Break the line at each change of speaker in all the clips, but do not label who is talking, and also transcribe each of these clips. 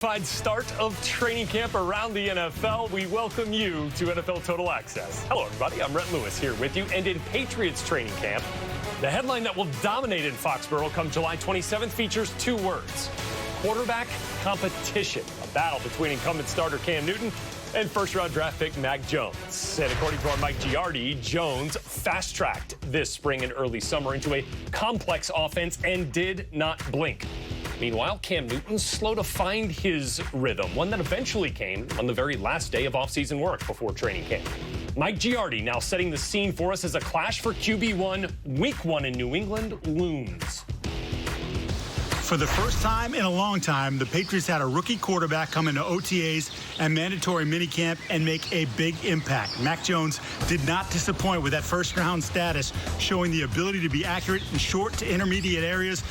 Start of training camp around the NFL. We welcome you to NFL Total Access. Hello, everybody. I'm Rhett Lewis here with you. And in Patriots training camp, the headline that will dominate in Foxborough come July 27th features two words: quarterback competition. A battle between incumbent starter Cam Newton and first-round draft pick Mac Jones. And according to our Mike Giardi, Jones fast-tracked this spring and early summer into a complex offense and did not blink. Meanwhile, Cam Newton's slow to find his rhythm, one that eventually came on the very last day of offseason work before training camp. Mike Giardi now setting the scene for us as a clash for QB1 Week 1 in New England looms.
For the first time in a long time, the Patriots had a rookie quarterback come into OTAs and mandatory minicamp and make a big impact. Mac Jones did not disappoint with that first-round status, showing the ability to be accurate in short to intermediate areas.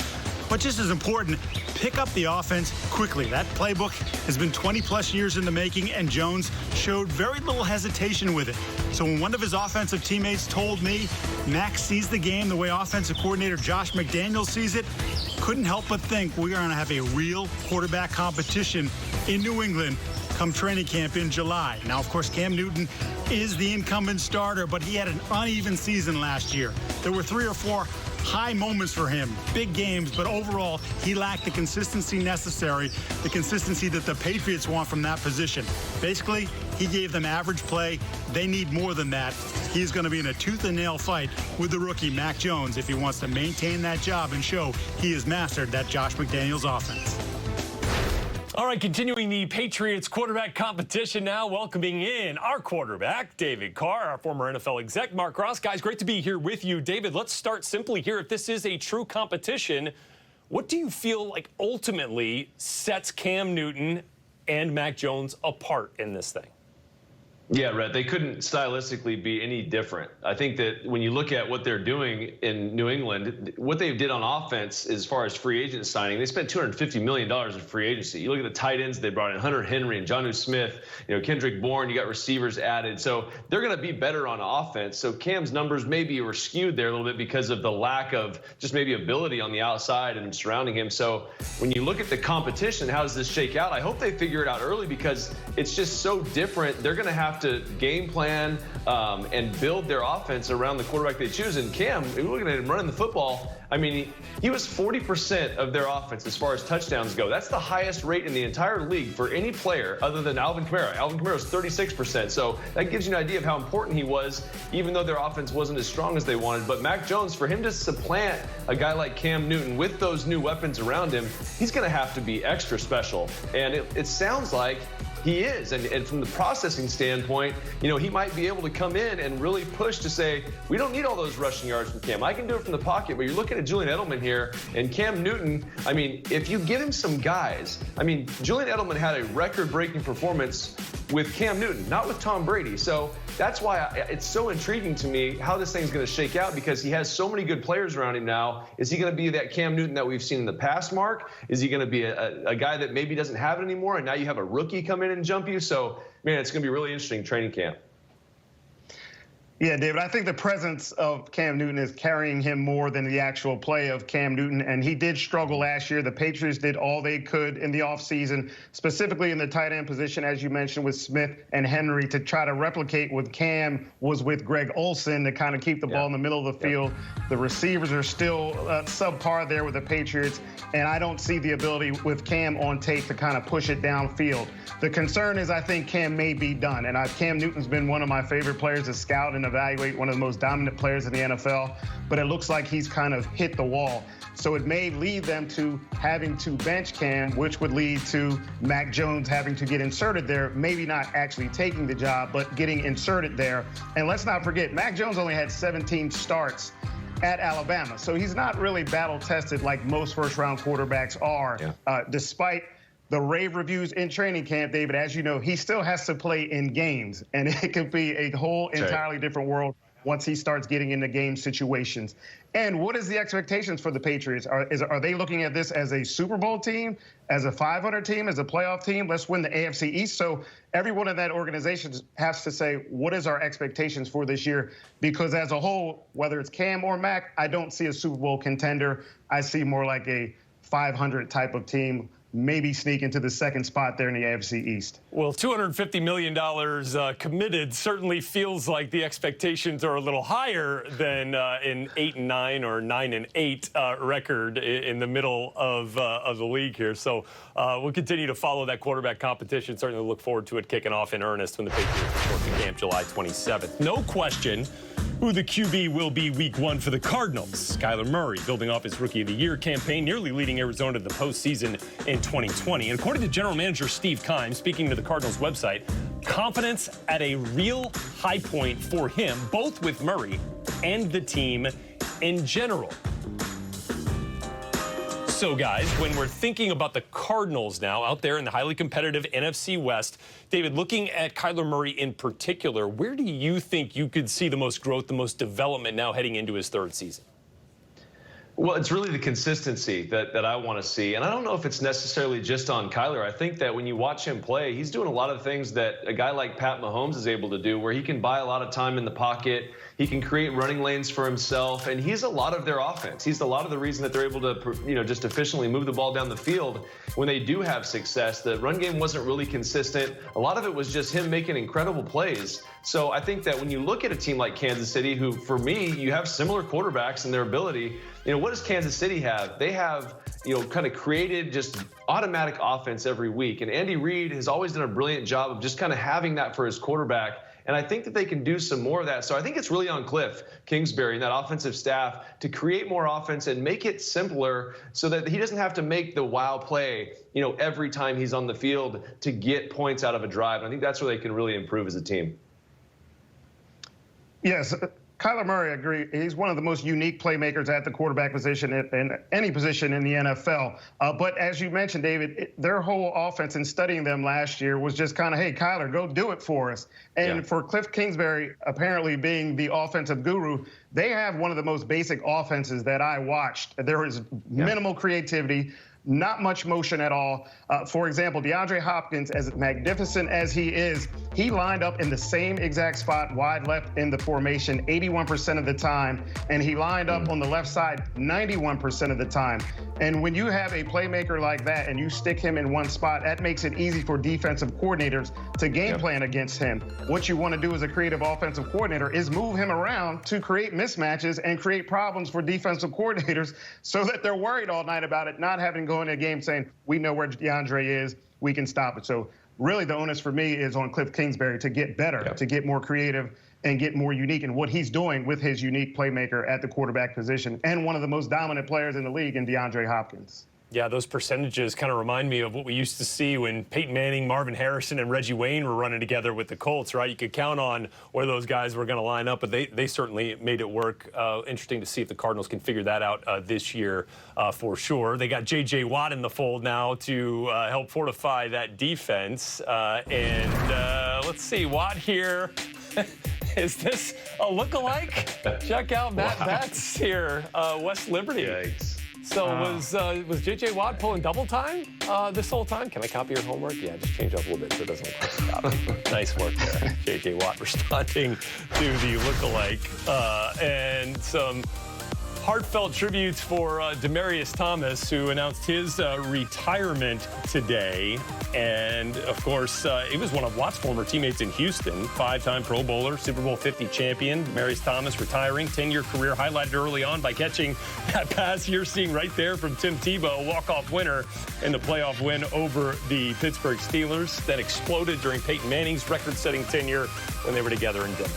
But just as important, pick up the offense quickly. That playbook has been 20-plus years in the making, and Jones showed very little hesitation with it. So when one of his offensive teammates told me Mac sees the game the way offensive coordinator Josh McDaniels sees it, couldn't help but think we're going to have a real quarterback competition in New England come training camp in July. Now, of course, Cam Newton is the incumbent starter, but he had an uneven season last year. There were 3 or 4 high moments for him, big games, but overall, he lacked the consistency necessary, the consistency that the Patriots want from that position. Basically, he gave them average play. They need more than that. He's going to be in a tooth-and-nail fight with the rookie, Mac Jones, if he wants to maintain that job and show he has mastered that Josh McDaniels offense.
All right, continuing the Patriots quarterback competition now, welcoming in our quarterback, David Carr, our former NFL exec, Mark Ross. Guys, great to be here with you. David, let's start simply here. If this is a true competition, what do you feel like ultimately sets Cam Newton and Mac Jones apart in this thing?
Yeah, Rhett, they couldn't stylistically be any different. I think that when you look at what they're doing in New England, what they did on offense as far as free agent signing, they spent $250 million in free agency. You look at the tight ends they brought in, Hunter Henry and Jonnu Smith, Kendrick Bourne, you got receivers added. So they're going to be better on offense. So Cam's numbers maybe were skewed there a little bit because of the lack of just maybe ability on the outside and surrounding him. So when you look at the competition, how does this shake out? I hope they figure it out early because it's just so different. They're going to have to game plan and build their offense around the quarterback they choose. And Cam, if you're looking at him running the football, I mean, he was 40% of their offense as far as touchdowns go. That's the highest rate in the entire league for any player other than Alvin Kamara. Alvin Kamara was 36%. So that gives you an idea of how important he was, even though their offense wasn't as strong as they wanted. But Mac Jones, for him to supplant a guy like Cam Newton with those new weapons around him, he's going to have to be extra special. And it sounds like he is. And from the processing standpoint, he might be able to come in and really push to say, we don't need all those rushing yards from Cam. I can do it from the pocket. But you're looking at Julian Edelman here and Cam Newton. I mean, if you give him some guys, Julian Edelman had a record-breaking performance with Cam Newton, not with Tom Brady. So that's why it's so intriguing to me how this thing's going to shake out, because he has so many good players around him now. Is he going to be that Cam Newton that we've seen in the past, Mark? Is he going to be a guy that maybe doesn't have it anymore, and now you have a rookie come in and jump you? So, man, it's going to be really interesting training camp.
Yeah, David, I think the presence of Cam Newton is carrying him more than the actual play of Cam Newton. And he did struggle last year. The Patriots did all they could in the offseason, specifically in the tight end position, as you mentioned, with Smith and Henry, to try to replicate what Cam was with Greg Olsen to kind of keep the ball in the middle of the field. The receivers are still subpar there with the Patriots. And I don't see the ability with Cam on tape to kind of push it downfield. The concern is I think Cam may be done. And Cam Newton's been one of my favorite players to scout and evaluate, one of the most dominant players in the NFL. But it looks like he's kind of hit the wall. So it may lead them to having to bench Cam, which would lead to Mac Jones having to get inserted there, maybe not actually taking the job, but getting inserted there. And let's not forget, Mac Jones only had 17 starts at Alabama. So he's not really battle-tested like most first-round quarterbacks are, despite the rave reviews in training camp, David. As you know, he still has to play in games, and it could be a whole entirely different world once he starts getting into game situations. And what is the expectations for the Patriots? Are they looking at this as a Super Bowl team, as a 500 team, as a playoff team? Let's win the AFC East. So everyone in that organization has to say, what is our expectations for this year? Because as a whole, whether it's Cam or Mac, I don't see a Super Bowl contender. I see more like a 500 type of team maybe sneak into the second spot there in the AFC East.
Well, $250 million committed certainly feels like the expectations are a little higher than an 8-9 or 9-8 record in the middle of the league here. So we'll continue to follow that quarterback competition. Certainly look forward to it kicking off in earnest when the Patriots report to camp July 27th. No question who the QB will be week 1 for the Cardinals. Kyler Murray building off his Rookie of the Year campaign, nearly leading Arizona to the postseason in 2020. And according to General Manager Steve Keim, speaking to the Cardinals website, confidence at a real high point for him, both with Murray and the team in general. So, guys, when we're thinking about the Cardinals now out there in the highly competitive NFC West, David, looking at Kyler Murray in particular, where do you think you could see the most growth, the most development now heading into his 3rd season?
Well, it's really the consistency that I want to see. And I don't know if it's necessarily just on Kyler. I think that when you watch him play, he's doing a lot of things that a guy like Pat Mahomes is able to do, where he can buy a lot of time in the pocket. He can create running lanes for himself, and he's a lot of their offense. He's a lot of the reason that they're able to, just efficiently move the ball down the field when they do have success. The run game wasn't really consistent. A lot of it was just him making incredible plays. So I think that when you look at a team like Kansas City, who, for me, you have similar quarterbacks in their ability. What does Kansas City have? They have, kind of created just automatic offense every week. And Andy Reid has always done a brilliant job of just kind of having that for his quarterback. And I think that they can do some more of that. So I think it's really on Cliff Kingsbury and that offensive staff to create more offense and make it simpler so that he doesn't have to make the wow play, every time he's on the field to get points out of a drive. And I think that's where they can really improve as a team.
Yes. Kyler Murray, I agree. He's one of the most unique playmakers at the quarterback position in any position in the NFL. But as you mentioned, David, their whole offense and studying them last year was just kind of, hey, Kyler, go do it for us. And for Cliff Kingsbury, apparently being the offensive guru, they have one of the most basic offenses that I watched. There is minimal creativity. Not much motion at all. For example, DeAndre Hopkins, as magnificent as he is, he lined up in the same exact spot wide left in the formation 81% of the time, and he lined up on the left side 91% of the time. And when you have a playmaker like that and you stick him in one spot, that makes it easy for defensive coordinators to game plan against him. What you want to do as a creative offensive coordinator is move him around to create mismatches and create problems for defensive coordinators so that they're worried all night about it, not having to go into a game saying, we know where DeAndre is, we can stop it. So really the onus for me is on Cliff Kingsbury to get better, to get more creative and get more unique in what he's doing with his unique playmaker at the quarterback position and one of the most dominant players in the league in DeAndre Hopkins.
Yeah, those percentages kind of remind me of what we used to see when Peyton Manning, Marvin Harrison, and Reggie Wayne were running together with the Colts, right? You could count on where those guys were going to line up, but they certainly made it work. Interesting to see if the Cardinals can figure that out this year for sure. They got J.J. Watt in the fold now to help fortify that defense. Let's see, Watt here. Is this a lookalike? Check out Matt Betts here, West Liberty.
Yikes.
So was J.J. Watt pulling double time this whole time? Can I copy your homework? Yeah, just change up a little bit so it doesn't look like a copy. Nice work there. J.J. Watt responding to the lookalike. And some heartfelt tributes for Demaryius Thomas, who announced his retirement today. And, of course, he was one of Watt's former teammates in Houston, 5-time Pro Bowler, Super Bowl 50 champion. Demaryius Thomas retiring, 10-year career highlighted early on by catching that pass you're seeing right there from Tim Tebow, a walk-off winner in the playoff win over the Pittsburgh Steelers. That exploded during Peyton Manning's record-setting tenure when they were together in Denver.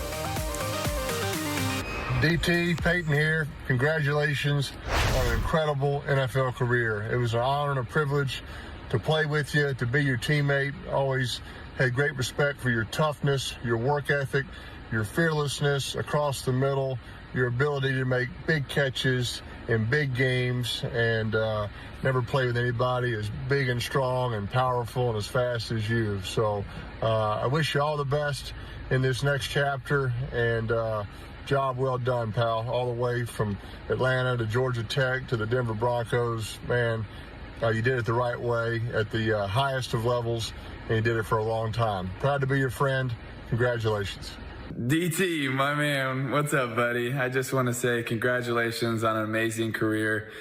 DT, Peyton here. Congratulations on an incredible NFL career. It was an honor and a privilege to play with you, to be your teammate. Always had great respect for your toughness, your work ethic, your fearlessness across the middle, your ability to make big catches in big games, and never play with anybody as big and strong and powerful and as fast as you. So I wish you all the best in this next chapter, and job well done, pal, all the way from Atlanta to Georgia Tech to the Denver Broncos. Man, you did it the right way at the highest of levels, and you did it for a long time. Proud to be your friend. Congratulations.
DT, my man, what's up, buddy? I just want to say congratulations on an amazing career.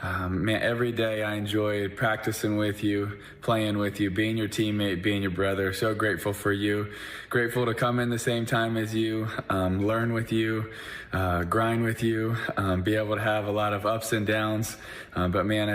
Man, every day I enjoyed practicing with you, playing with you, being your teammate, being your brother. So grateful for you. Grateful to come in the same time as you, learn with you, grind with you, be able to have a lot of ups and downs. But man,